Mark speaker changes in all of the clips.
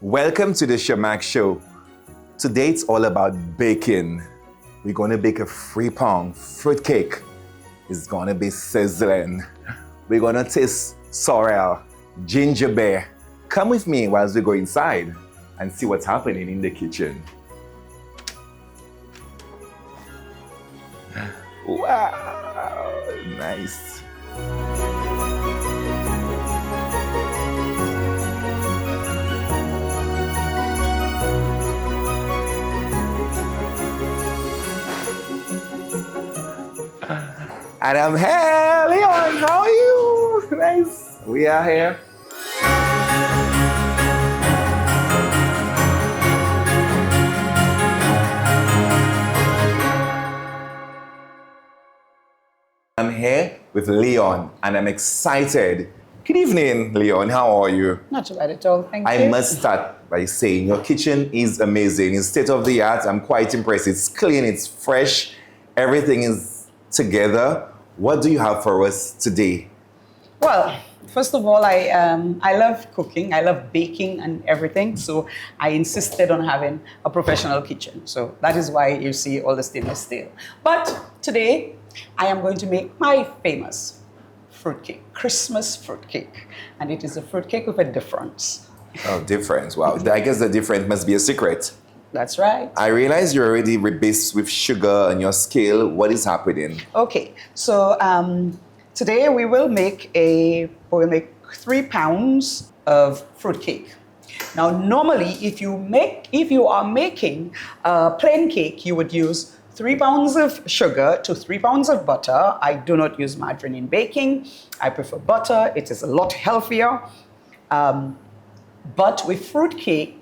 Speaker 1: Welcome to the Sharmark Show. Today it's all about baking. We're going to bake a 3-pound fruitcake. It's going to be sizzling. We're going to taste sorrel, ginger beer. Come with me whilst we go inside and see what's happening in the kitchen. Wow, nice. And I'm here, Leonne, how are you? Nice. We are here. I'm here with Leonne and I'm excited. Good evening, Leonne, how are you?
Speaker 2: Not too bad at all, thank you.
Speaker 1: I must start by saying your kitchen is amazing. It's state of the art. I'm quite impressed. It's clean, it's fresh, everything is together. What do you have for us today?
Speaker 2: Well, first of all, I love cooking, I love baking and everything, so I insisted on having a professional kitchen. So that is why you see all the stainless steel. But today, I am going to make my famous fruitcake, Christmas fruitcake. And it is a fruitcake with a difference.
Speaker 1: Oh, difference. Wow. I guess the difference must be a secret.
Speaker 2: That's right.
Speaker 1: I realize you're already based with sugar on your scale. What is happening?
Speaker 2: Okay, so today we will make 3 pounds of fruitcake. Now, normally, if you are making a plain cake, you would use 3 pounds of sugar to 3 pounds of butter. I do not use margarine in baking. I prefer butter. It is a lot healthier. But with fruitcake,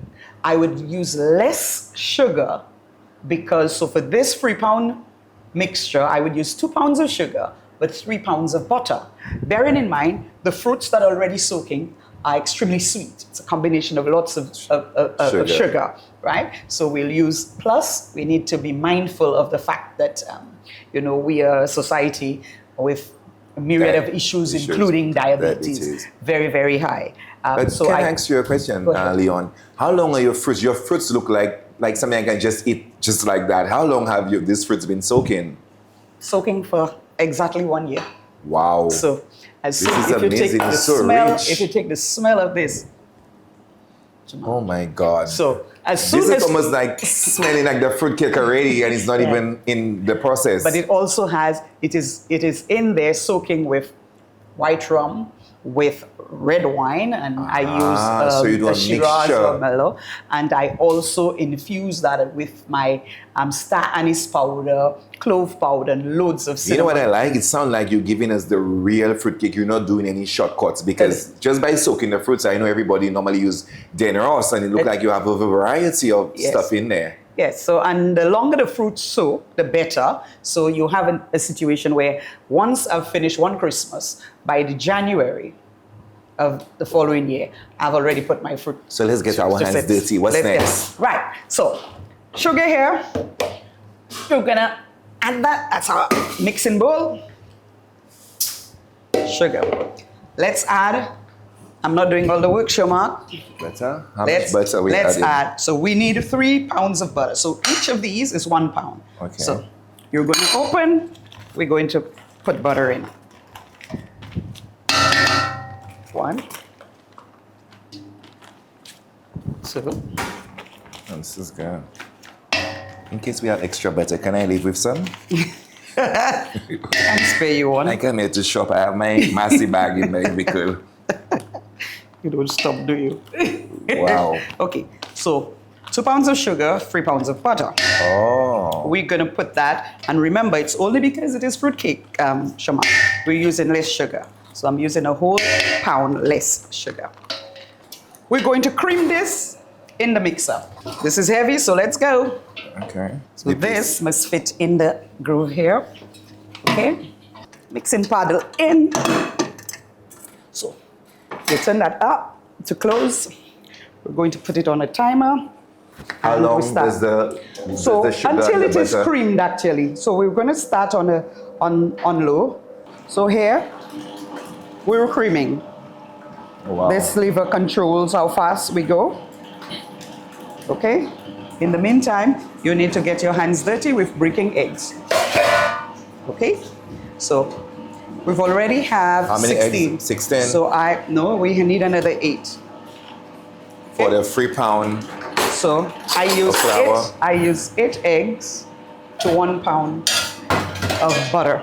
Speaker 2: I would use less sugar because, so for this 3-pound mixture, I would use 2 pounds of sugar, but 3 pounds of butter. Bearing in mind, the fruits that are already soaking are extremely sweet. It's a combination of lots of sugar, right? So we'll use, plus we need to be mindful of the fact that, we are a society with a myriad of issues, including diabetes, very, very high.
Speaker 1: But can I ask you a question, Leonne? How long are your fruits? Your fruits look like something I can just eat just like that. How long have these fruits been soaking?
Speaker 2: Soaking for exactly 1 year.
Speaker 1: Wow.
Speaker 2: So
Speaker 1: if you
Speaker 2: take the smell of this.
Speaker 1: Oh my God.
Speaker 2: So
Speaker 1: this is almost like smelling like the fruitcake already, and it's not even in the process.
Speaker 2: But it also has, it is in there soaking with white rum, with red wine, and I use
Speaker 1: so you do a
Speaker 2: Shiraz
Speaker 1: mixture.
Speaker 2: or Merlot, and I also infuse that with my star anise powder, clove powder, and loads of cinnamon.
Speaker 1: You know what I like? It sounds like you're giving us the real fruitcake. You're not doing any shortcuts, because just by soaking the fruits, I know everybody normally use Ross, and it looks like you have a variety of stuff in there.
Speaker 2: Yes, so, and the longer the fruits soak, the better. So you have a situation where once I've finished one Christmas, by the January of the following year, I've already put my fruit.
Speaker 1: So let's get our hands dirty. What's next?
Speaker 2: Right, so sugar here. You're gonna add that, that's our mixing bowl. Sugar. Let's add, I'm not doing all the work, Sharmark.
Speaker 1: Butter? How much butter we adding?
Speaker 2: Let's add, so we need 3 pounds of butter. So each of these is 1 pound.
Speaker 1: Okay.
Speaker 2: So you're going to open, we're going to put butter in. 1, 2.
Speaker 1: This is good. In case we have extra butter, can I leave with some?
Speaker 2: And spare you one.
Speaker 1: I come here to shop. I have my massive bag in there. It'll be cool.
Speaker 2: You don't stop, do you?
Speaker 1: Wow.
Speaker 2: Okay, so 2 pounds of sugar, 3 pounds of butter.
Speaker 1: Oh.
Speaker 2: We're going to put that, and remember, it's only because it is fruitcake, Sharmark. We're using less sugar. So I'm using a whole pound less sugar. We're going to cream this in the mixer. This is heavy, so let's go.
Speaker 1: Okay.
Speaker 2: So this must fit in the groove here. Okay. Mixing paddle in. So you turn that up to close. We're going to put it on a timer.
Speaker 1: How long does the sugar
Speaker 2: until
Speaker 1: and
Speaker 2: it
Speaker 1: the
Speaker 2: is
Speaker 1: butter?
Speaker 2: creamed, actually. So we're going to start on low. So here we're creaming.
Speaker 1: Wow.
Speaker 2: This lever controls how fast we go. Okay? In the meantime, you need to get your hands dirty with breaking eggs. Okay? So we've already have
Speaker 1: How many
Speaker 2: 16.
Speaker 1: eggs? 16?
Speaker 2: So we need another 8.
Speaker 1: For the 3 pound.
Speaker 2: So I use 8 eggs to 1 pound of butter.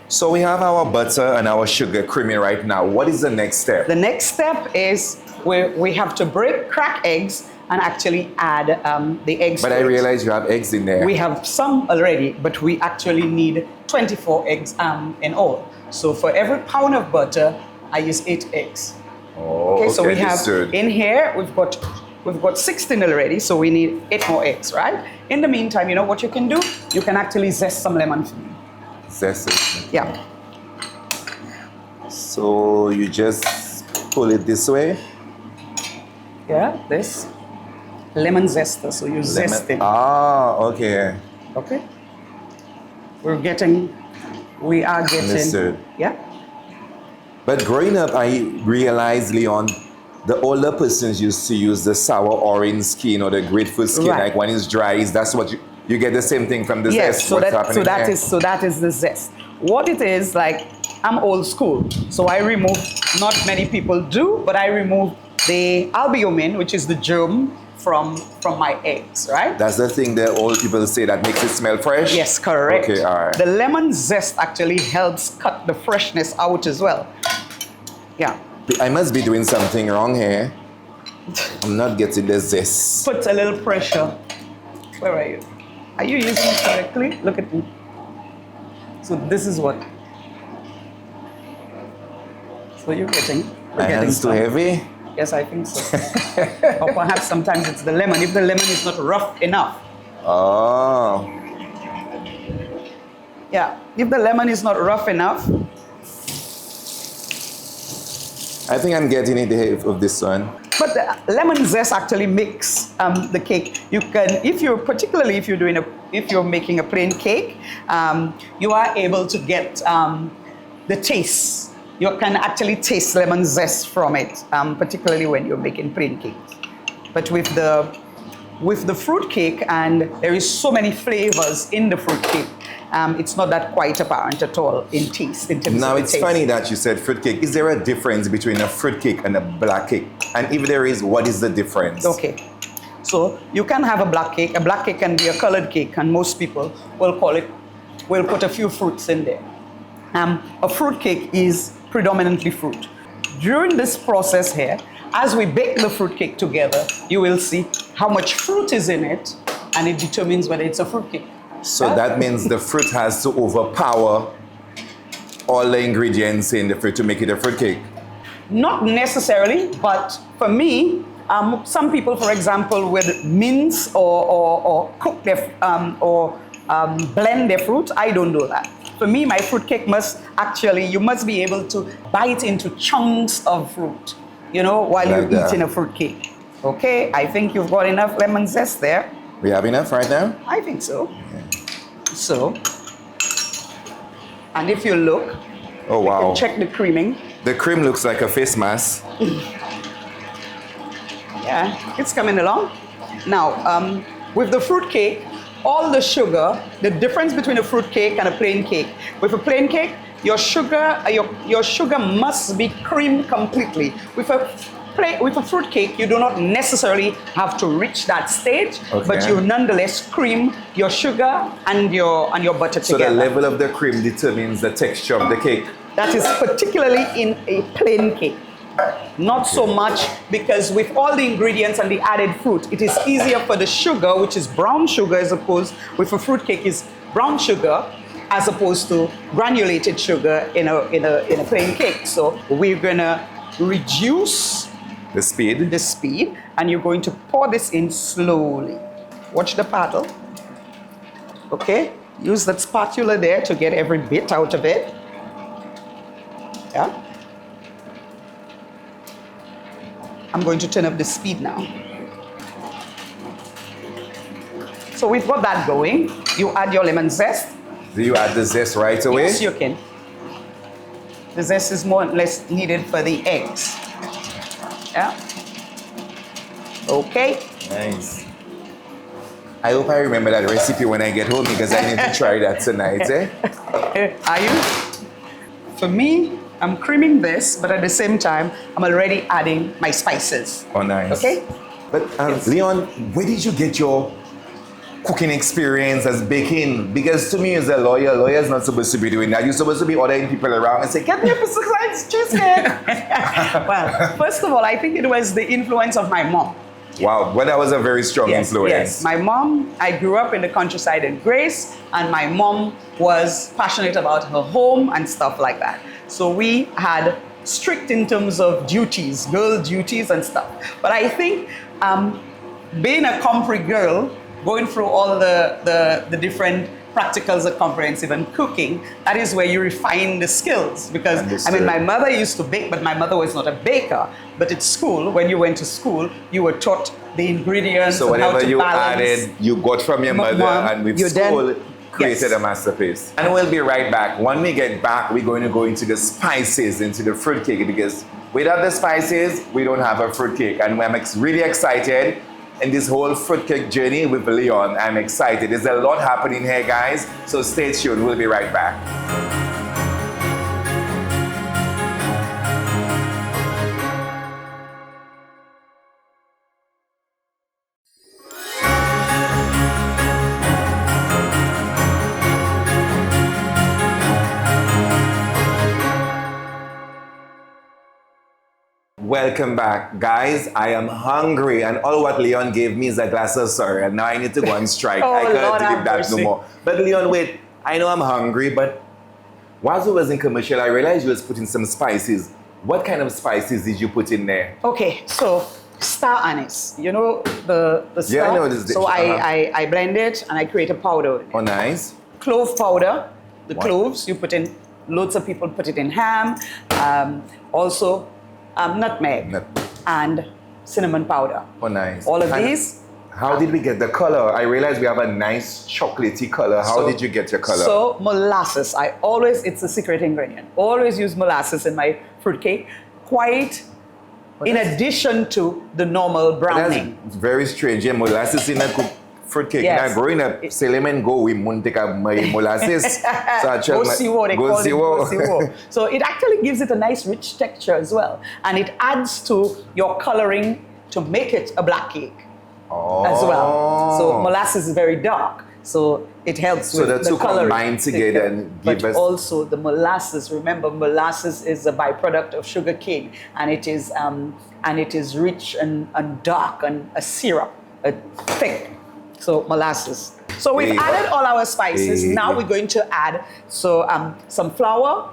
Speaker 1: So we have our butter and our sugar creamy right now. What is the next step?
Speaker 2: The next step is we have to crack eggs and actually add the eggs.
Speaker 1: But I realize you have eggs in there.
Speaker 2: We have some already, but we actually need 24 eggs in all. So for every pound of butter, I use 8 eggs.
Speaker 1: Oh,
Speaker 2: okay. So we have
Speaker 1: understood.
Speaker 2: in here we've got 16 already, so we need 8 more eggs, right? In the meantime, you know what you can do? You can actually zest some lemon for me.
Speaker 1: Zest it.
Speaker 2: Yeah.
Speaker 1: So you just pull it this way.
Speaker 2: Yeah, this lemon zester. So you zest it.
Speaker 1: Ah, okay.
Speaker 2: Okay. We are getting.
Speaker 1: Understood.
Speaker 2: Yeah.
Speaker 1: But growing up, I realized, Leonne, the older persons used to use the sour orange skin or the grapefruit skin.
Speaker 2: Right.
Speaker 1: Like when it's dry, that's what you get the same thing from the
Speaker 2: Yes.
Speaker 1: zest.
Speaker 2: So
Speaker 1: What's
Speaker 2: that is the zest. What it is, like, I'm old school, so I remove. Not many people do, but I remove the albumin, which is the germ from my eggs, right?
Speaker 1: That's the thing that old people say that makes it smell fresh?
Speaker 2: Yes, correct.
Speaker 1: Okay, all right.
Speaker 2: The lemon zest actually helps cut the freshness out as well. Yeah.
Speaker 1: I must be doing something wrong here. I'm not getting the zest.
Speaker 2: Put a little pressure. Where are you? Are you using it correctly? Look at me. So this is what. So you're getting.
Speaker 1: My hand's too heavy?
Speaker 2: Yes, I think so. Or perhaps sometimes it's the lemon. If the lemon is not rough enough.
Speaker 1: Oh.
Speaker 2: Yeah. If the lemon is not rough enough.
Speaker 1: I think I'm getting it half of this one.
Speaker 2: But the lemon zest actually makes the cake. You can, if you're making a plain cake, you are able to get the taste. You can actually taste lemon zest from it, particularly when you're making plain cakes. But with the fruit cake, and there is so many flavors in the fruit cake, it's not that quite apparent at all in taste. In terms
Speaker 1: now,
Speaker 2: of the
Speaker 1: it's
Speaker 2: taste.
Speaker 1: funny that you said fruit cake. Is there a difference between a fruit cake and a black cake? And if there is, what is the difference?
Speaker 2: Okay. So you can have a black cake. A black cake can be a colored cake, and most people will put a few fruits in there. A fruit cake is predominantly fruit. During this process here, as we bake the fruit cake together, you will see how much fruit is in it, and it determines whether it's a fruit cake.
Speaker 1: So that means the fruit has to overpower all the ingredients in the fruit to make it a fruit cake.
Speaker 2: Not necessarily, but for me, some people, for example, would mince or cook their blend their fruit. I don't do that. For me, my fruit cake you must be able to bite into chunks of fruit, while you're eating a fruit cake. Okay, I think you've got enough lemon zest there.
Speaker 1: We have enough right now?
Speaker 2: I think so. Yeah. So, and if you look,
Speaker 1: oh wow,
Speaker 2: you can check the creaming.
Speaker 1: The cream looks like a face mask.
Speaker 2: Yeah, it's coming along. Now, with the fruit cake, all the sugar, the difference between a fruit cake and a plain cake. With a plain cake, your sugar must be creamed completely. With a fruit cake, you do not necessarily have to reach that stage, but you nonetheless cream your sugar and your butter together.
Speaker 1: So the level of the cream determines the texture of the cake.
Speaker 2: That is particularly in a plain cake. Not so much, because with all the ingredients and the added fruit, it is easier for the sugar, which is brown sugar, as opposed with a fruit cake is brown sugar, as opposed to granulated sugar in a plain cake. So we're gonna reduce
Speaker 1: the speed,
Speaker 2: and you're going to pour this in slowly. Watch the paddle. Okay, use that spatula there to get every bit out of it. Yeah. I'm going to turn up the speed now. So we've got that going. You add your lemon zest.
Speaker 1: Do you add the zest right away?
Speaker 2: Yes, you can. The zest is more or less needed for the eggs. Yeah. Okay.
Speaker 1: Nice. I hope I remember that recipe when I get home because I need to try that tonight.
Speaker 2: Are you? For me, I'm creaming this, but at the same time, I'm already adding my spices.
Speaker 1: Oh, nice.
Speaker 2: Okay?
Speaker 1: But Leonne, where did you get your cooking experience as baking? Because to me, as a lawyer is not supposed to be doing that. You're supposed to be ordering people around and say, get me a precise cheesecake.
Speaker 2: Well, first of all, I think it was the influence of my mom.
Speaker 1: Wow, well, that was a very strong influence.
Speaker 2: Yes, my mom, I grew up in the countryside in Grace, and my mom was passionate about her home and stuff like that. So we had strict in terms of duties, girl duties and stuff. But I think being a Compre girl, going through all the different practicals of comprehensive and cooking, that is where you refine the skills. Because,
Speaker 1: Understood.
Speaker 2: I mean, my mother used to bake, but my mother was not a baker. But at school, when you went to school, you were taught the ingredients
Speaker 1: So
Speaker 2: and how
Speaker 1: whatever
Speaker 2: to
Speaker 1: you
Speaker 2: balance.
Speaker 1: added, you got from your mother,
Speaker 2: Mom,
Speaker 1: and with
Speaker 2: you
Speaker 1: school,
Speaker 2: then-
Speaker 1: created
Speaker 2: yes.
Speaker 1: a masterpiece. And we'll be right back. When we get back, we're going to go into the spices, into the fruitcake, because without the spices, we don't have a fruitcake. And I'm really excited in this whole fruitcake journey with Leonne. I'm excited. There's a lot happening here, guys. So stay tuned. We'll be right back. Welcome back. Guys, I am hungry, and all what Leonne gave me is a glass of soda, and now I need to go and strike.
Speaker 2: Oh,
Speaker 1: I can't
Speaker 2: Lord
Speaker 1: give
Speaker 2: have
Speaker 1: that
Speaker 2: mercy.
Speaker 1: no more. But Leonne, wait, I know I'm hungry, but whilst we was in commercial, I realized you was putting some spices. What kind of spices did you put in there?
Speaker 2: Okay, so star anise. You know the star?
Speaker 1: Yeah, I know this dish.
Speaker 2: So
Speaker 1: Uh-huh.
Speaker 2: I blend it and I create a powder.
Speaker 1: Oh, nice.
Speaker 2: Clove powder, the
Speaker 1: What?
Speaker 2: cloves, you put in, loads of people put it in ham. Also, nutmeg
Speaker 1: Nut-
Speaker 2: and cinnamon powder.
Speaker 1: Oh, nice.
Speaker 2: All of
Speaker 1: And
Speaker 2: these.
Speaker 1: How did we get the color? I realized we have a nice chocolatey color. How did you get your color?
Speaker 2: So molasses, it's a secret ingredient. Always use molasses in my fruitcake, in addition to the normal browning.
Speaker 1: That's very strange. Yeah, molasses in a fruitcake.
Speaker 2: Yes.
Speaker 1: Now, growing up, say lemon go, we won't take my molasses. So I tried my-
Speaker 2: Gosiwo, they call it
Speaker 1: Gosiwo.
Speaker 2: gosiwo. So it actually gives it a nice rich texture as well. And it adds to your coloring to make it a black cake as well. So molasses is very dark. So it helps
Speaker 1: So
Speaker 2: with
Speaker 1: the two
Speaker 2: coloring.
Speaker 1: combine together and give
Speaker 2: But
Speaker 1: us-
Speaker 2: also the molasses, remember molasses is a byproduct of sugar cane, and it is rich and dark and a syrup, a thick. So molasses. So we've
Speaker 1: Hey.
Speaker 2: added all our spices.
Speaker 1: Hey.
Speaker 2: Now we're going to add some flour,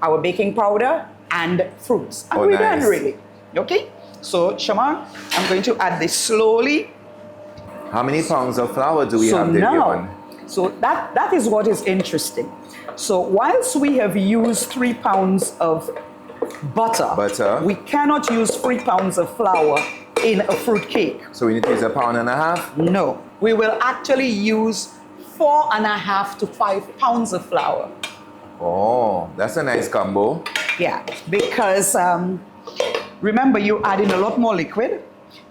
Speaker 2: our baking powder, and fruits. And
Speaker 1: Oh,
Speaker 2: we're done
Speaker 1: nice.
Speaker 2: really. Okay? So Sharmark, I'm going to add this slowly.
Speaker 1: How many pounds of flour do we
Speaker 2: So
Speaker 1: have there,
Speaker 2: now,
Speaker 1: Leonne?
Speaker 2: so that is what is interesting. So whilst we have used 3 pounds of butter, we cannot use 3 pounds of flour in a fruit cake.
Speaker 1: So we need to use 1.5 pounds?
Speaker 2: No, we will actually use 4.5 to 5 pounds of flour.
Speaker 1: Oh, that's a nice combo.
Speaker 2: Yeah, because remember you add in a lot more liquid.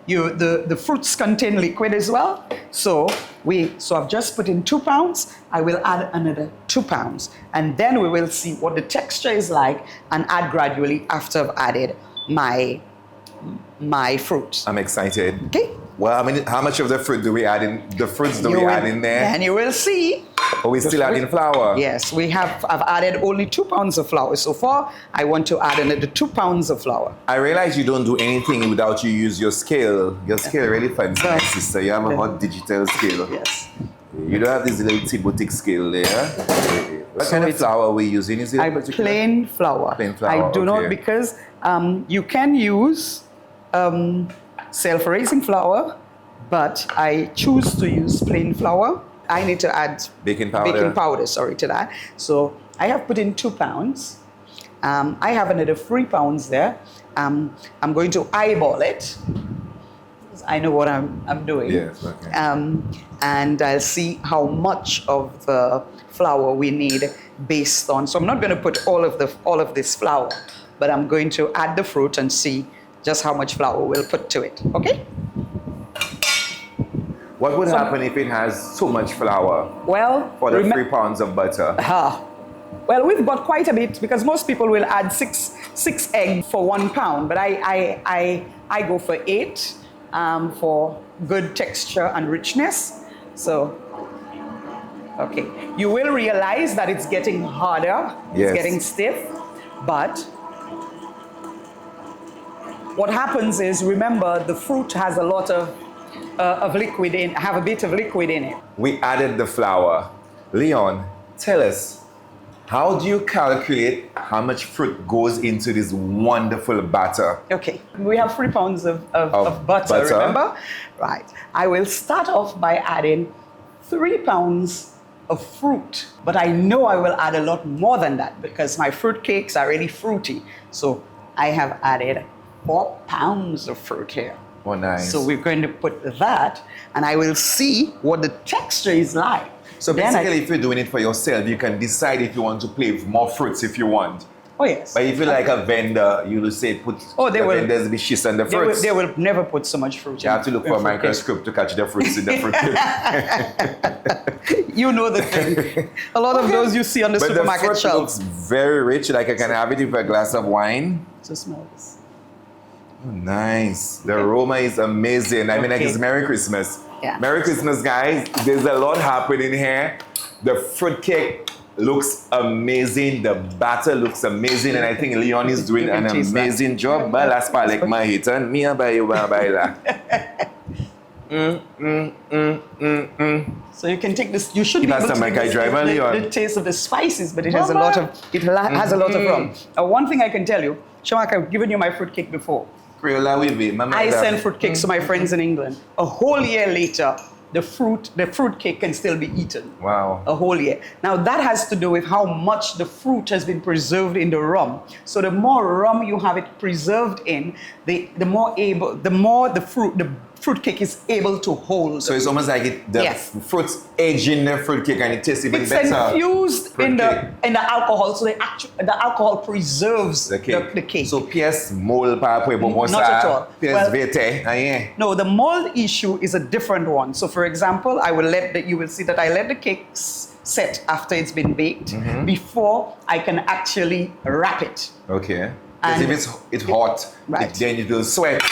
Speaker 2: The fruits contain liquid as well. So I've just put in 2 pounds. I will add another 2 pounds, and then we will see what the texture is like and add gradually after I've added my fruits.
Speaker 1: I'm excited.
Speaker 2: Okay.
Speaker 1: Well, how much of the fruit do we add in? The fruits do we add in there?
Speaker 2: And you will see.
Speaker 1: Or we still adding flour?
Speaker 2: Yes, I've added only 2 pounds of flour so far. I want to add another 2 pounds of flour.
Speaker 1: I realize you don't do anything without you use your scale. Your scale really fancy, my sister. You have a hot digital scale.
Speaker 2: Yes.
Speaker 1: You don't have this little T-boutique scale there. What kind of flour are we using? Is it
Speaker 2: Plain flour.
Speaker 1: Plain flour,
Speaker 2: I do not,
Speaker 1: okay.
Speaker 2: because you can use self-raising flour, but I choose to use plain flour. I need to add
Speaker 1: Baking powder.
Speaker 2: To that. So I have put in 2 pounds. I have another 3 pounds there. I'm going to eyeball it. I know what I'm doing.
Speaker 1: Yes, okay.
Speaker 2: And I'll see how much of the flour we need based on. So I'm not going to put all of this flour, but I'm going to add the fruit and see just how much flour we'll put to it. Okay?
Speaker 1: What would happen if it has too much flour
Speaker 2: Well,
Speaker 1: for the 3 pounds of butter?
Speaker 2: Well, we've got quite a bit because most people will add six eggs for 1 pound, but I go for 8 for good texture and richness. So, okay, you will realize that it's getting harder,
Speaker 1: Yes.
Speaker 2: it's getting stiff, but what happens is, remember, the fruit has a lot of liquid have a bit of liquid in it.
Speaker 1: We added the flour. Leon, tell us, how do you calculate how much fruit goes into this wonderful batter?
Speaker 2: Okay, we have 3 pounds of butter, remember? Right. I will start off by adding 3 pounds of fruit, but I know I will add a lot more than that because my fruit cakes are really fruity. So I have added 4 pounds of fruit here.
Speaker 1: Oh, nice.
Speaker 2: So we're going to put that, and I will see what the texture is like.
Speaker 1: So basically, if you're doing it for yourself, you can decide if you want to play with more fruits if you want.
Speaker 2: Oh, yes.
Speaker 1: But if you're like a vendor, you will say put vendors be shiz on the fruits.
Speaker 2: They will never put so much fruit.
Speaker 1: You have to look for a microscope to catch the fruits in the fruit cake.
Speaker 2: You know the thing. A lot of those you see on the supermarket
Speaker 1: But the fruit
Speaker 2: shelves.
Speaker 1: looks very rich, like I can have it with a glass of wine.
Speaker 2: So smell this.
Speaker 1: Oh, nice. The aroma is amazing. I mean, like it's Merry Christmas.
Speaker 2: Yeah.
Speaker 1: Merry Christmas, guys. There's a lot happening here. The fruit cake looks amazing. The batter looks amazing. And I think Leon is doing an amazing job. But last part, like my hit, and me and by
Speaker 2: So you can take this. You should be
Speaker 1: That's
Speaker 2: able to
Speaker 1: the
Speaker 2: take the taste of the spices, but it has a lot of rum. One thing I can tell you, Sharmark, I've given you my fruitcake before. I send fruitcakes to my friends in England. A whole year later, the fruitcake can still be eaten.
Speaker 1: Wow.
Speaker 2: A whole year. Now that has to do with how much the fruit has been preserved in the rum. So the more rum you have it preserved in, the more the fruitcake is able to hold.
Speaker 1: So it's almost like the fruit's aging the fruitcake and it tastes even better.
Speaker 2: It's infused in the alcohol, so the alcohol preserves the cake.
Speaker 1: So PS mold not
Speaker 2: at all.
Speaker 1: No,
Speaker 2: the mold issue is a different one. So for example, you will see that I let the cake set after it's been baked before I can actually wrap it.
Speaker 1: Okay. Because if it's hot, then it will sweat.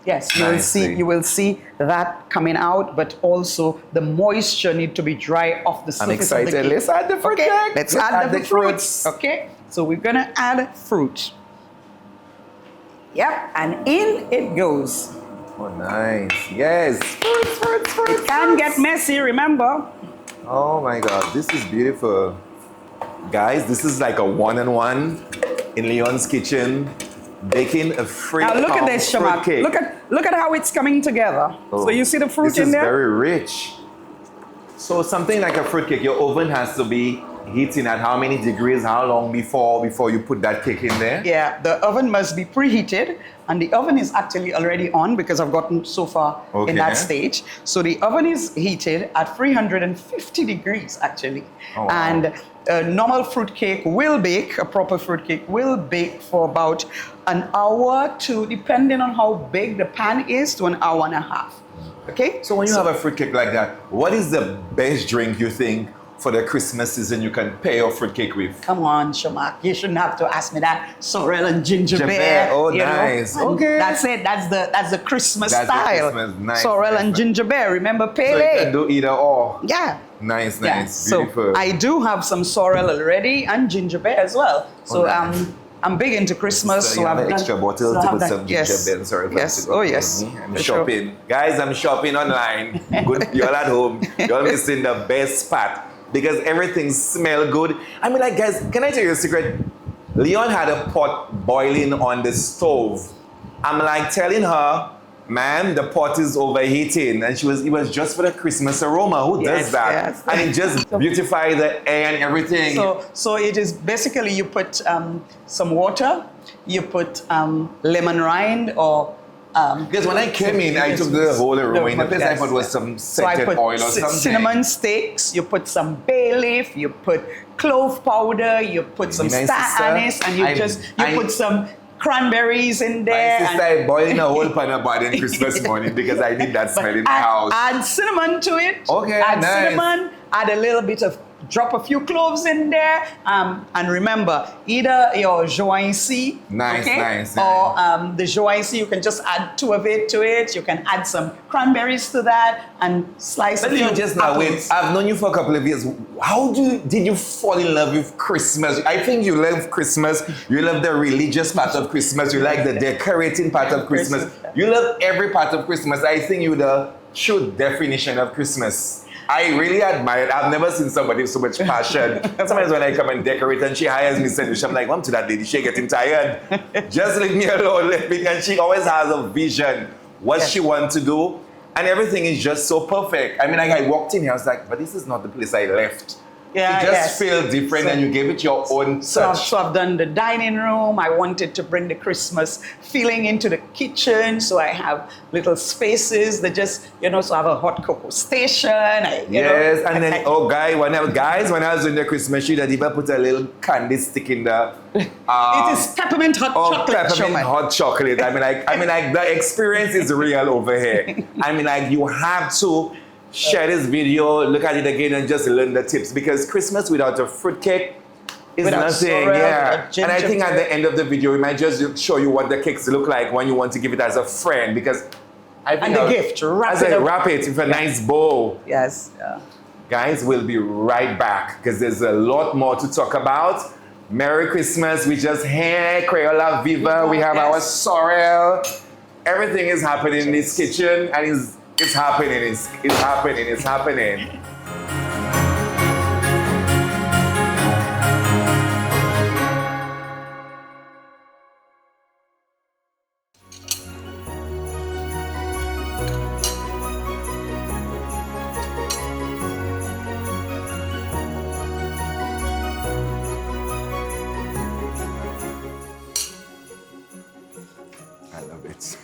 Speaker 2: Yes, you will see that coming out, but also the moisture need to be dry off the surface of the cake.
Speaker 1: Let's add the fruit.
Speaker 2: Okay, let's add the fruits. Okay, so we're gonna add fruit. Yep, and in it goes.
Speaker 1: Oh, nice. Yes. Fruits.
Speaker 2: It can get messy, remember.
Speaker 1: Oh my God, this is beautiful. Guys, this is like a one-on-one in Leon's kitchen. Baking a
Speaker 2: Now look at this, Sharmark. Look at how it's coming together.
Speaker 1: Oh,
Speaker 2: so you see the fruit in there?
Speaker 1: This is very rich. So something like a fruitcake, your oven has to be heating at how many degrees, how long before you put that cake in there?
Speaker 2: Yeah, the oven must be preheated, and the oven is actually already on because I've gotten so far in that stage. So the oven is heated at 350 degrees actually.
Speaker 1: Oh, wow.
Speaker 2: And a normal fruitcake will bake, a proper fruitcake will bake for about an hour to, depending on how big the pan is, to an hour and a half. Okay?
Speaker 1: So when you have a fruitcake like that, what is the best drink you think for the Christmas season you can pair your fruitcake with?
Speaker 2: Come on, Sharmark. You shouldn't have to ask me that. Sorrel and ginger beer.
Speaker 1: Oh, nice. Okay.
Speaker 2: That's it. That's the Christmas style.
Speaker 1: Nice.
Speaker 2: Sorrel and ginger beer. Remember Pele?
Speaker 1: So you can do either or.
Speaker 2: Yeah.
Speaker 1: Nice.
Speaker 2: So
Speaker 1: Beautiful.
Speaker 2: I do have some sorrel already and ginger beer as well. So I'm big into Christmas.
Speaker 1: So you have an extra bottle to put some ginger beer and sorrel.
Speaker 2: Yes. Oh, yes.
Speaker 1: I'm shopping. Sure. Guys, I'm shopping online. Good. You're at home. You're missing the best part. Because everything smells good. I mean, like, guys, can I tell you a secret? Leon had a pot boiling on the stove. I'm like telling her, ma'am, the pot is overheating. And it was just for the Christmas aroma. Who does that?
Speaker 2: Yes.
Speaker 1: And it just beautifies the air and everything.
Speaker 2: So it is basically you put some water, you put lemon rind or
Speaker 1: because when I came in, I took the whole aroma in the place. I thought it was some scented oil or something.
Speaker 2: Cinnamon sticks, you put some bay leaf, you put clove powder, you put some star anise, and you put some cranberries in there.
Speaker 1: My sister is boiling a whole pan of bud Christmas morning because I need that smell in the house.
Speaker 2: Add cinnamon to it.
Speaker 1: Okay,
Speaker 2: add
Speaker 1: nice.
Speaker 2: cinnamon, add a little bit of, drop a few cloves in there. And remember, either your joincy,
Speaker 1: nice,
Speaker 2: or the joincy, you can just add 2 of it to it. You can add some cranberries to that and slice it.
Speaker 1: But you just now wait. I've known you for a couple of years. How did you fall in love with Christmas? I think you love Christmas. You love the religious part of Christmas. You like the decorating part of Christmas. You love every part of Christmas. I think you're the true definition of Christmas. I really admire it. I've never seen somebody with so much passion. Sometimes when I come and decorate and she hires me sandwich, I'm like, to that lady, she getting tired. Just leave me alone. And she always has a vision, what she wants to do. And everything is just so perfect. I mean, like I walked in here, I was like, but this is not the place I left.
Speaker 2: Yeah,
Speaker 1: it just feels different and you gave it your own touch.
Speaker 2: So I've done the dining room. I wanted to bring the Christmas feeling into the kitchen. So I have little spaces that just, so I have a hot cocoa station. Guys, when I was doing the Christmas tree, I'd even put a little candy stick in the... it is peppermint hot chocolate.
Speaker 1: Peppermint hot chocolate. I mean, like the experience is real over here. I mean, like you have to share this video, look at it again, and just learn the tips because Christmas without a fruitcake is nothing.
Speaker 2: Sorrel,
Speaker 1: and I think at the end of the video, we might just show you what the cakes look like when you want to give it as a friend because I think
Speaker 2: gift, wrap
Speaker 1: it with a nice bow.
Speaker 2: Yes. Yeah.
Speaker 1: Guys, we'll be right back because there's a lot more to talk about. Merry Christmas. We just here, Crayola Viva. We have our sorrel. Everything is happening in this kitchen and it's happening. It's happening. I love it.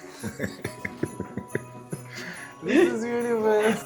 Speaker 1: This is universe.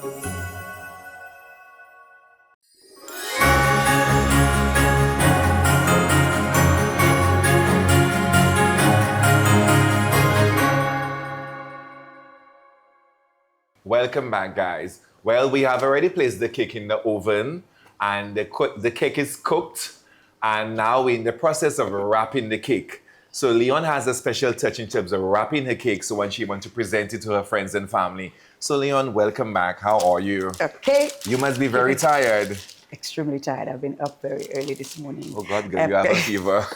Speaker 1: Welcome back, guys. Well, we have already placed the cake in the oven and the cake is cooked and now we're in the process of wrapping the cake. So Leonne has a special touch in terms of wrapping her cake so when she wants to present it to her friends and family. So Leonne, welcome back. How are you?
Speaker 2: Okay.
Speaker 1: You must be very tired.
Speaker 2: Extremely tired. I've been up very early this morning.
Speaker 1: Oh God, girl, you have a fever.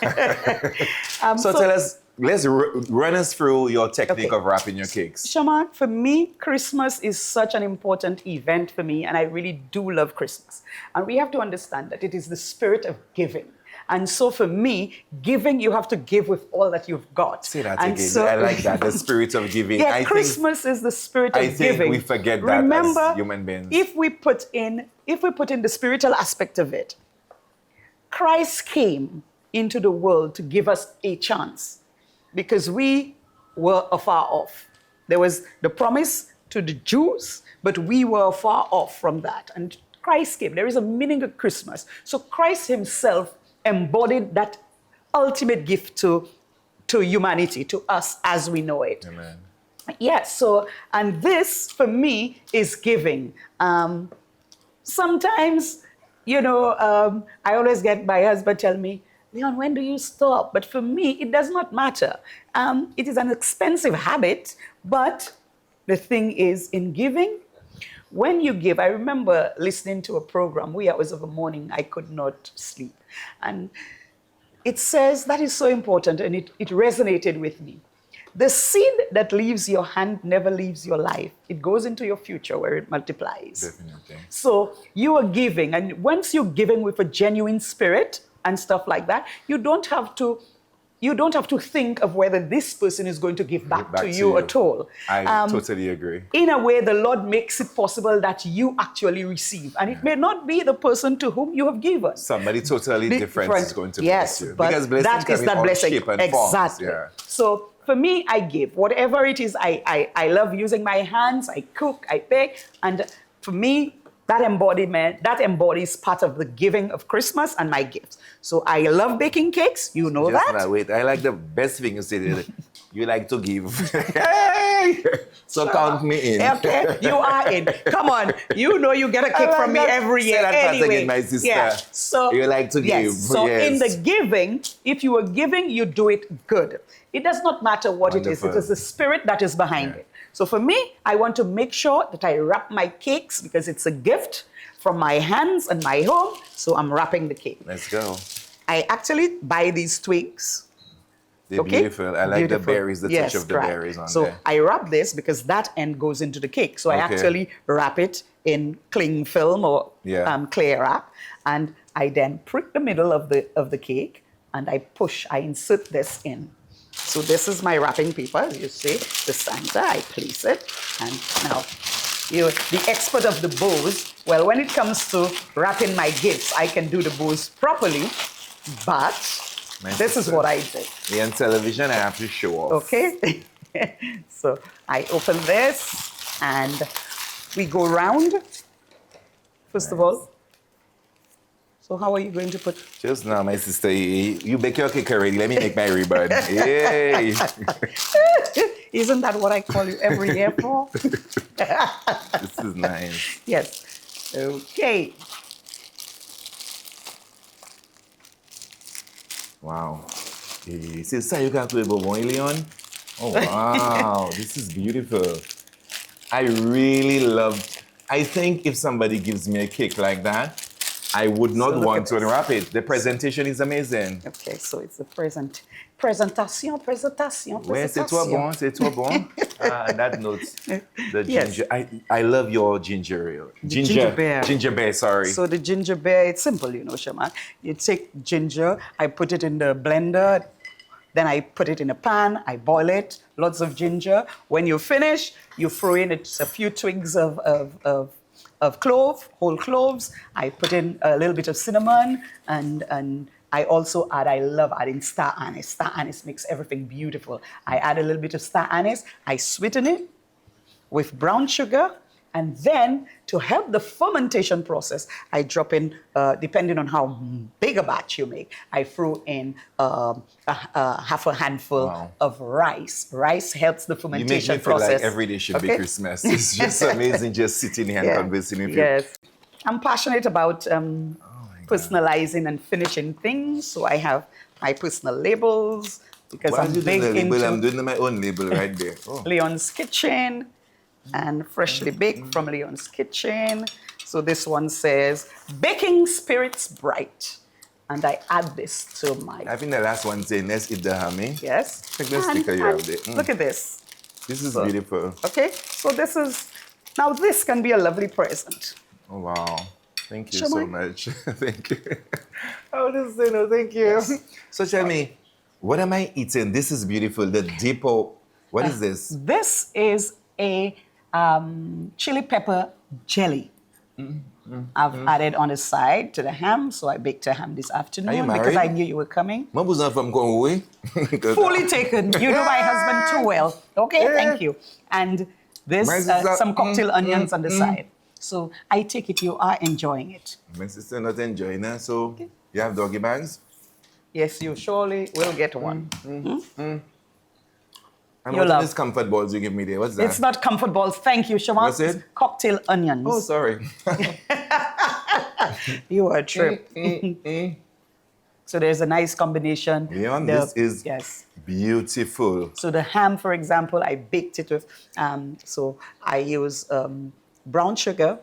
Speaker 1: So tell us, let's run us through your technique of wrapping your cakes.
Speaker 2: Sharmark, for me, Christmas is such an important event for me and I really do love Christmas. And we have to understand that it is the spirit of giving. And so for me, giving, you have to give with all that you've got.
Speaker 1: Say that again. So, I like that, the spirit of giving.
Speaker 2: Yeah, Christmas is the spirit of giving.
Speaker 1: I think we forget that as human beings.
Speaker 2: If we put in the spiritual aspect of it, Christ came into the world to give us a chance because we were afar off. There was the promise to the Jews, but we were far off from that. And Christ came. There is a meaning of Christmas. So Christ himself embodied that ultimate gift to humanity, to us as we know it.
Speaker 1: Amen.
Speaker 2: Yes, so, and this for me is giving. Sometimes, I always get my husband tell me, Leonne, when do you stop? But for me, it does not matter. It is an expensive habit, but the thing is in giving, when you give, I remember listening to a program, wee hours of the morning, I could not sleep. And it says, that is so important, and it resonated with me. The seed that leaves your hand never leaves your life. It goes into your future where it multiplies.
Speaker 1: Definitely.
Speaker 2: So you are giving, and once you're giving with a genuine spirit and stuff like that, you don't have to think of whether this person is going to give back to you at all.
Speaker 1: I totally agree.
Speaker 2: In a way, the Lord makes it possible that you actually receive. And it may not be the person to whom you have given.
Speaker 1: Somebody totally different is going to bless you.
Speaker 2: But
Speaker 1: because blessing
Speaker 2: that is that blessing.
Speaker 1: Shape and
Speaker 2: exactly.
Speaker 1: Forms, yeah.
Speaker 2: So for me, I give. Whatever it is, I love using my hands. I cook, I bake. And for me, that embodies part of the giving of Christmas and my gifts. So I love baking cakes. You know
Speaker 1: Just
Speaker 2: that.
Speaker 1: now, wait. I like the best thing you said. You like to give. Hey! So count me in.
Speaker 2: Okay, you are in. Come on. You know you get a cake from me every year.
Speaker 1: Say that part
Speaker 2: Anyway,
Speaker 1: again, my sister.
Speaker 2: yeah. So
Speaker 1: you like to give.
Speaker 2: So
Speaker 1: yes.
Speaker 2: in the giving, if you are giving, you do it good. It does not matter what it is. It is the spirit that is behind it. So for me, I want to make sure that I wrap my cakes because it's a gift from my hands and my home. So I'm wrapping the cake.
Speaker 1: Let's go.
Speaker 2: I actually buy these twigs.
Speaker 1: They're beautiful. I like the berries, the touch of the berries on
Speaker 2: so
Speaker 1: there.
Speaker 2: I wrap this because that end goes into the cake. So I actually wrap it in cling film or clear wrap, and I then prick the middle of the cake, and I insert this in. So this is my wrapping paper. You see, the Santa, I place it, and now the expert of the bows. Well, when it comes to wrapping my gifts, I can do the bows properly, but this is what I did.
Speaker 1: On television, I have to show off.
Speaker 2: Okay. So I open this and we go round. First of all. So how are you going to put?
Speaker 1: Just now, my sister, you bake your cake already. Let me make my ribbon. Yay!
Speaker 2: Isn't that what I call you every year for?
Speaker 1: This is nice.
Speaker 2: Yes. Okay.
Speaker 1: Wow. Sister, you can't play Bourbon, Leonne? Oh, wow. This is beautiful. I really love. I think if somebody gives me a cake like that, I would not want to unwrap it. The presentation is amazing.
Speaker 2: Okay, so it's a presentation.
Speaker 1: Ouais, c'est toi bon. That note, the ginger. I love your ginger ale.
Speaker 2: Ginger beer.
Speaker 1: Ginger beer, sorry.
Speaker 2: So the ginger beer, it's simple, Sharmark. You take ginger, I put it in the blender, then I put it in a pan, I boil it, lots of ginger. When you finish, you throw in a few twigs of whole cloves. I put in a little bit of cinnamon, and I also I love adding star anise. Star anise makes everything beautiful. I add a little bit of star anise. I sweeten it with brown sugar, and then to help the fermentation process, I drop in, depending on how big a batch you make, I throw in half a handful of rice. Rice helps the fermentation process.
Speaker 1: You make me feel like every day should be Christmas. It's just amazing just sitting here and conversing with you.
Speaker 2: Yes. I'm passionate about personalizing and finishing things, so I have my personal labels because I'm big into...
Speaker 1: I'm doing my own label right there. Oh.
Speaker 2: Leonne's Kitchen and freshly baked from Leonne's Kitchen. So this one says, baking spirits bright. And I add this to my...
Speaker 1: I think the last one saying, let's eat the hammy.
Speaker 2: Yes.
Speaker 1: Check the sticker you have there.
Speaker 2: Look at this.
Speaker 1: This is beautiful.
Speaker 2: Okay, so this is... Now this can be a lovely present.
Speaker 1: Oh, wow. Thank you so much. Thank you. Oh, this is, thank you. Yes. So tell me, what am I eating? This is beautiful. The depot. What is this?
Speaker 2: This is a chili pepper jelly. I've added on the side to the ham, so I baked a ham this afternoon.
Speaker 1: Are you married?
Speaker 2: Because I knew you were coming.
Speaker 1: My not from Conway.
Speaker 2: Fully taken. You know my husband too well. Okay, thank you. And this, some cocktail onions on the side. So I take it you are enjoying it.
Speaker 1: My sister not enjoying it, so you have doggy bags?
Speaker 2: Yes, you surely will get one.
Speaker 1: And what is comfort balls you give me there? What's that?
Speaker 2: It's not comfort balls. Thank you, Sharmark.
Speaker 1: What's it?
Speaker 2: Cocktail onions.
Speaker 1: Oh, sorry.
Speaker 2: You are a trip. So there's a nice combination.
Speaker 1: Leonne, this is beautiful.
Speaker 2: So the ham, for example, I baked it with, so I use brown sugar,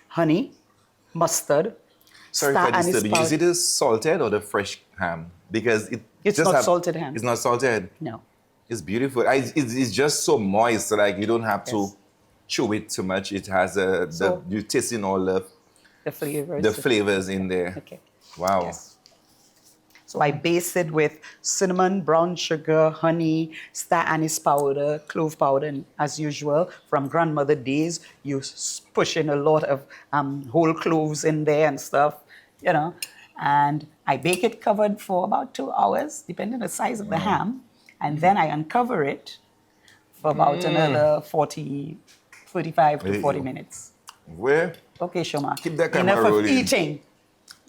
Speaker 2: honey, mustard.
Speaker 1: Sorry if I disturbed you. Is it the salted or the fresh ham? Because
Speaker 2: it's not salted ham.
Speaker 1: It's not salted?
Speaker 2: No.
Speaker 1: It's beautiful. It's just so moist, so like you don't have to chew it too much. It has you taste in all the flavors in there.
Speaker 2: Okay.
Speaker 1: Wow.
Speaker 2: Yes. So I base it with cinnamon, brown sugar, honey, star anise powder, clove powder, and as usual, from grandmother days, you push in a lot of whole cloves in there and stuff, And I bake it covered for about 2 hours, depending on the size of the ham. And then I uncover it for about another 45 to 40 minutes.
Speaker 1: Where?
Speaker 2: Okay, Sharmark.
Speaker 1: Keep that camera
Speaker 2: Enough
Speaker 1: rolling.
Speaker 2: of eating.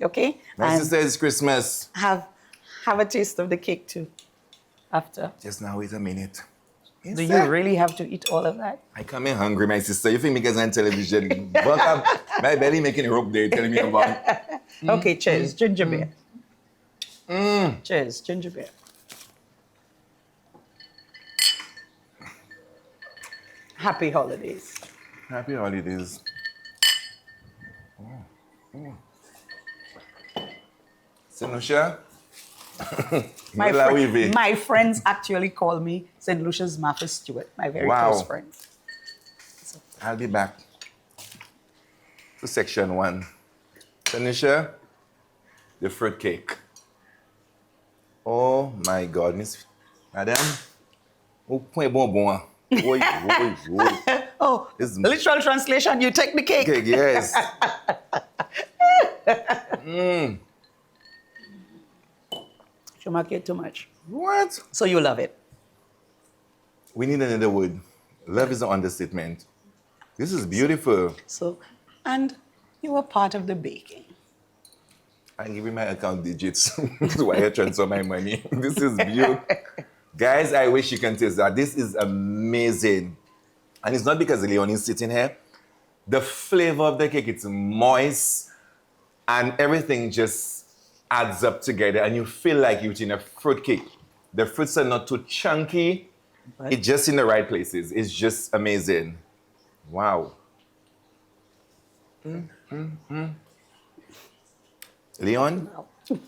Speaker 2: Okay?
Speaker 1: My
Speaker 2: And
Speaker 1: sister, it's Christmas.
Speaker 2: have a taste of the cake too after.
Speaker 1: Just now, wait a minute.
Speaker 2: Do you really have to eat all of that?
Speaker 1: I come in hungry, my sister. You think me because on television? But my belly making a rope there telling me about.
Speaker 2: Okay, cheers. Ginger beer. Cheers. Ginger beer. Happy holidays.
Speaker 1: Happy holidays. Senusha?
Speaker 2: My friends actually call me St. Lucia's Martha Stewart, my very
Speaker 1: Wow.
Speaker 2: close friends.
Speaker 1: I'll be back to section 1. Senusha, the fruit cake. Oh my God, Miss Madam. Oh, point bon. Oi.
Speaker 2: Oh,
Speaker 1: It's-
Speaker 2: literal translation, you take the cake.
Speaker 1: Cake, yes.
Speaker 2: Sharmark, you're too much.
Speaker 1: What?
Speaker 2: So you love it.
Speaker 1: We need another word. Love is an understatement. This is beautiful.
Speaker 2: So, and you were part of the baking.
Speaker 1: I give you my account digits to wire transfer my money. This is beautiful. Guys, I wish you can taste that. This is amazing. And it's not because Leonne is sitting here. The flavor of the cake, it's moist and everything just adds up together and you feel like you're eating a fruit cake. The fruits are not too chunky.
Speaker 2: Right.
Speaker 1: It's just in the right places. It's just amazing. Wow. Leonne,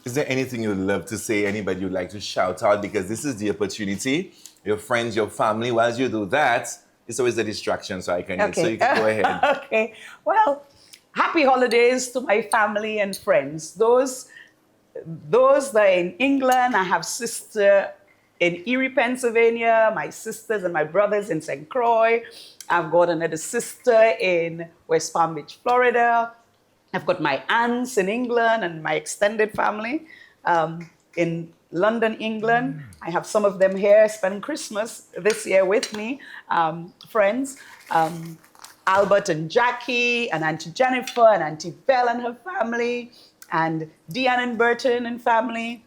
Speaker 1: is there anything you'd love to say, anybody you'd like to shout out? Because this is the opportunity. Your friends, your family, whilst you do that, it's always a distraction, so I can
Speaker 2: Okay.
Speaker 1: so you can go ahead.
Speaker 2: Okay. Well, happy holidays to my family and friends. Those that are in England, I have sister in Erie, Pennsylvania, my sisters and my brothers in St. Croix. I've got another sister in West Palm Beach, Florida. I've got my aunts in England and my extended family in London, England. I have some of them here spending Christmas this year with me, friends. Albert and Jackie, and Auntie Jennifer, and Auntie Belle and her family, and Deanne and Burton and family.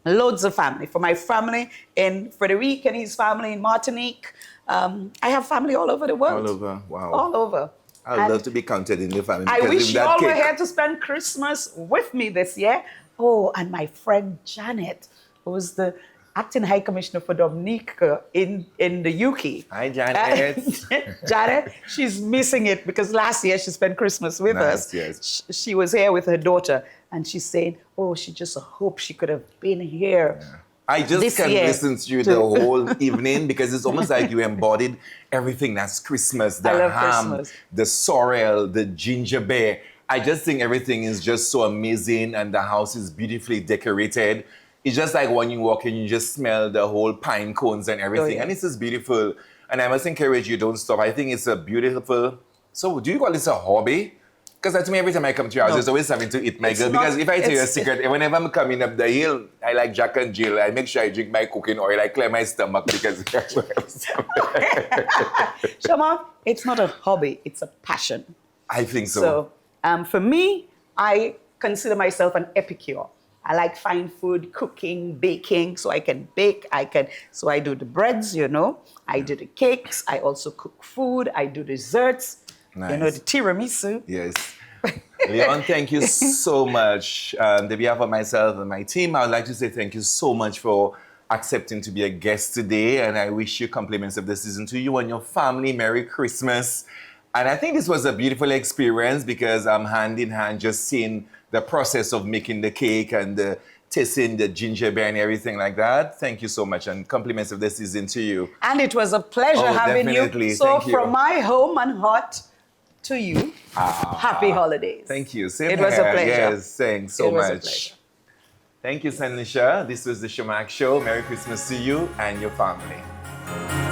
Speaker 2: Loads of family. For my family in Frederic and his family in Martinique. I have family all over the world.
Speaker 1: All over, wow.
Speaker 2: All over.
Speaker 1: I'd
Speaker 2: And
Speaker 1: love to be counted in your family.
Speaker 2: I
Speaker 1: because
Speaker 2: wish
Speaker 1: if
Speaker 2: you
Speaker 1: that
Speaker 2: all were
Speaker 1: cake-
Speaker 2: here to spend Christmas with me this year. Oh, and my friend Janet, who was the acting high commissioner for Dominica in the UK.
Speaker 1: Hi, Janet.
Speaker 2: Janet, she's missing it because last year she spent Christmas with
Speaker 1: Nice,
Speaker 2: us.
Speaker 1: yes.
Speaker 2: She was here with her daughter, and she's saying, oh, she just hoped she could have been here.
Speaker 1: I just
Speaker 2: This
Speaker 1: can't
Speaker 2: year
Speaker 1: listen to you the whole evening because it's almost like you embodied everything that's Christmas. The
Speaker 2: I love
Speaker 1: ham,
Speaker 2: Christmas.
Speaker 1: the sorrel, the ginger beer. I just think everything is just so amazing and the house is beautifully decorated. It's just like when you walk in, you just smell the whole pine cones and everything.
Speaker 2: yeah.
Speaker 1: And it's just beautiful. And I must encourage you, don't stop. I think it's a beautiful... So do you call this a hobby? Because to me, every time I come to your house,
Speaker 2: No.
Speaker 1: there's always something to eat, my
Speaker 2: It's
Speaker 1: girl.
Speaker 2: not-
Speaker 1: Because if I tell you a
Speaker 2: it's-
Speaker 1: secret, whenever I'm coming up the hill, I like Jack and Jill. I make sure I drink my cooking oil. I clear my stomach because...
Speaker 2: Sharmark, it's not a hobby, it's a passion.
Speaker 1: I think so.
Speaker 2: So for me, I consider myself an epicure. I like fine food, cooking, baking, so I can bake, so I do the breads, I do the cakes, I also cook food, I do desserts,
Speaker 1: Nice.
Speaker 2: the tiramisu.
Speaker 1: Yes. Leonne, thank you so much. On behalf of myself and my team, I would like to say thank you so much for accepting to be a guest today. And I wish you compliments of the season to you and your family. Merry Christmas. And I think this was a beautiful experience because I'm hand in hand just seeing the process of making the cake and the tasting the ginger beer and everything like that. Thank you so much. And compliments of the season to you.
Speaker 2: And it was a pleasure
Speaker 1: Oh,
Speaker 2: having
Speaker 1: definitely.
Speaker 2: you. So
Speaker 1: Thank you.
Speaker 2: from my home and heart to you, happy holidays.
Speaker 1: Thank you. Same
Speaker 2: It was a
Speaker 1: here.
Speaker 2: pleasure.
Speaker 1: Yes, thanks so
Speaker 2: It was a
Speaker 1: much.
Speaker 2: pleasure.
Speaker 1: Thank you, Sanisha. This was the Sharmark Show. Merry Christmas to you and your family.